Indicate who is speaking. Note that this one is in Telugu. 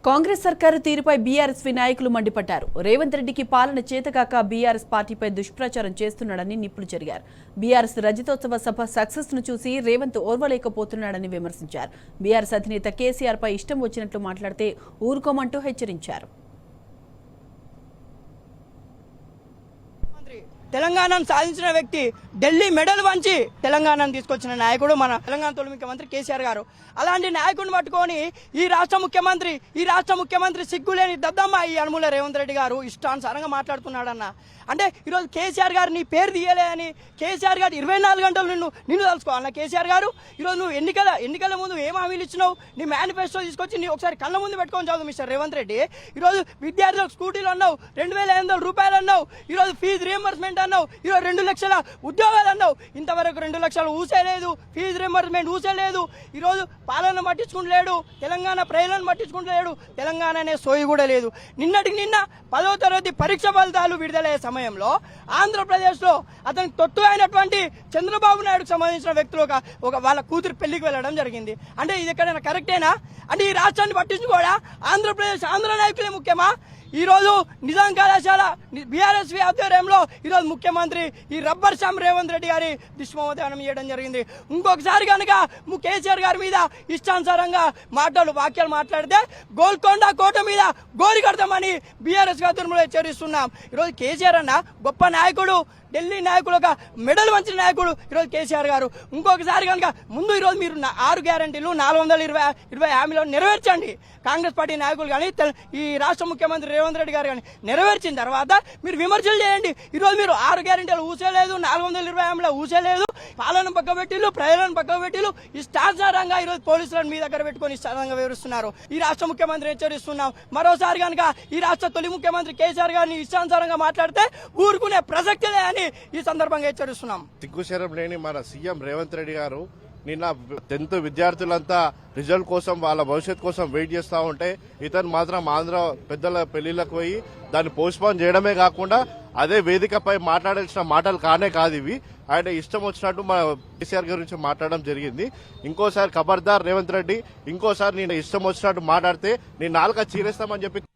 Speaker 1: కాంగ్రెస్ సర్కారు తీరుపై బీఆర్ఎస్వి నాయకులు మండిపడ్డారు. రేవంత్ రెడ్డికి పాలన చేతకాక బీఆర్ఎస్ పార్టీపై దుష్ప్రచారం చేస్తున్నాడని నిప్పులు చెరిగారు. బీఆర్ఎస్ రజతోత్సవ సభ సక్సెస్ ను చూసి రేవంత్ ఓర్వలేకపోతున్నాడని విమర్శించారు. బీఆర్ఎస్ అధినేత కేసీఆర్ పై ఇష్టం వచ్చినట్లు మాట్లాడితే ఊరుకోమంటూ హెచ్చరించారు.
Speaker 2: తెలంగాణను సాధించిన వ్యక్తి, ఢిల్లీ మెడల్ వంచి తెలంగాణను తీసుకొచ్చిన నాయకుడు మన తెలంగాణ తొలి ముఖ్యమంత్రి కేసీఆర్ గారు. అలాంటి నాయకుడిని పట్టుకొని ఈ రాష్ట్ర ముఖ్యమంత్రి సిగ్గులేని దద్దమ్మ ఈ యనమల రేవంత్ రెడ్డి గారు ఇష్టానుసారంగా మాట్లాడుతున్నాడన్న. అంటే ఈరోజు కేసీఆర్ గారు నీ పేరు తీయలే అని కేసీఆర్ గారు 24 గంటలు నిన్ను తలుసుకోవాలన్న. కేసీఆర్ గారు ఈరోజు నువ్వు ఎన్నికల ముందు ఏం హామీలు ఇచ్చినావు, నీ మేనిఫెస్టో తీసుకొచ్చి నీ ఒకసారి కళ్ళ ముందు పెట్టుకొని చదువు మిస్టర్ రేవంత్ రెడ్డి. ఈరోజు విద్యార్థులకు స్కూటీలు అన్నావు, 2,500 రూపాయలు అన్నావు, ఈరోజు ఫీజు రీఎంబర్స్మెంట్ అన్నావు, ఈరోజు 2 లక్షల ఉద్యోగాలు అన్నావు. ఇంతవరకు 2 లక్షలు ఊసేలేదు, ఫీజు రీఎంబర్స్మెంట్ ఊసేలేదు. ఈరోజు పాలన పట్టించుకుంటలేడు, తెలంగాణ ప్రజలను పట్టించుకుంటలేడు, తెలంగాణ అనే సోయి కూడా లేదు. నిన్న 10వ తరగతి పరీక్ష ఫలితాలు విడుదలయ్యే సమయంలో ఆంధ్రప్రదేశ్లో అతనికి తొత్తు అయినటువంటి చంద్రబాబు నాయుడుకు సంబంధించిన వ్యక్తులు ఒక వాళ్ళ కూతురు పెళ్లికి వెళ్ళడం జరిగింది. అంటే ఇది ఎక్కడైనా కరెక్టేనా? అంటే ఈ రాష్ట్రాన్ని పట్టించుకోడా? ఆంధ్ర నాయకులే ముఖ్యమా? ఈరోజు నిజాం కళాశాల బీఆర్ఎస్వి ఆధ్వర్యంలో ఈరోజు ముఖ్యమంత్రి ఈ రబ్బర్ శ్యామ్ రేవంత్ రెడ్డి గారి దుష్మోదానం చేయడం జరిగింది. ఇంకొకసారి కనుక కేసీఆర్ గారి మీద ఇష్టానుసారంగా వాక్యాలు మాట్లాడితే గోల్కొండ కోట మీద గోరి కడతామని బీఆర్ఎస్ ఆధ్వర్యంలో హెచ్చరిస్తున్నాం. ఈరోజు కేసీఆర్ అన్న గొప్ప నాయకుడు, ఢిల్లీ నాయకులు, ఒక మెడల్ వంచిన నాయకుడు ఈరోజు కేసీఆర్ గారు. ఇంకొకసారి కనుక ముందు ఈరోజు మీరు 6 గ్యారంటీలు 420 హామీలను నెరవేర్చండి. కాంగ్రెస్ పార్టీ నాయకులు కానీ ఈ రాష్ట్ర ముఖ్యమంత్రి రేవంత్ రెడ్డి గారు కానీ నెరవేర్చిన తర్వాత మీరు విమర్శలు చేయండి. ఈరోజు మీరు 6 గ్యారంటీలు ఊసేలేదు, 420 హామీలు ఊసేలేదు, పాలన పక్కబెట్టిలు, ప్రజలను పక్కబెట్టిలు, ఇష్టానుసారంగా ఈరోజు పోలీసులను మీ దగ్గర పెట్టుకొని ఇష్టానంగా వివరిస్తున్నారు. ఈ రాష్ట్ర ముఖ్యమంత్రి హెచ్చరిస్తున్నాం, మరోసారి కనుక ఈ రాష్ట్ర తొలి ముఖ్యమంత్రి కేసీఆర్ గారిని ఇష్టానుసారంగా మాట్లాడితే ఊరుకునే ప్రసక్తి లేదని ఈ సందర్భంగా హెచ్చరిస్తున్నాం.
Speaker 3: సిగ్గుశరం లేని మన సీఎం రేవంత్ రెడ్డి గారు నిన్న 10th విద్యార్థులంతా రిజల్ట్ కోసం, వాళ్ళ భవిష్యత్ కోసం వెయిట్ చేస్తూ ఉంటే ఇతను మాత్రం ఆంధ్ర పెద్దల పెళ్లిళ్లకు పోయి దాన్ని పోస్ట్పోన్ చేయడమే కాకుండా అదే వేదికపై మాట్లాడాల్సిన మాటలు కాదు ఇవి. ఆయన ఇష్టం వచ్చినట్టు మన కేసీఆర్ గురించి మాట్లాడడం జరిగింది. ఇంకోసారి ఖబర్దార్ రేవంత్ రెడ్డి, ఇంకోసారి నేను ఇష్టం వచ్చినట్టు మాట్లాడితే నీ నాలుక చీరేస్తామని చెప్పి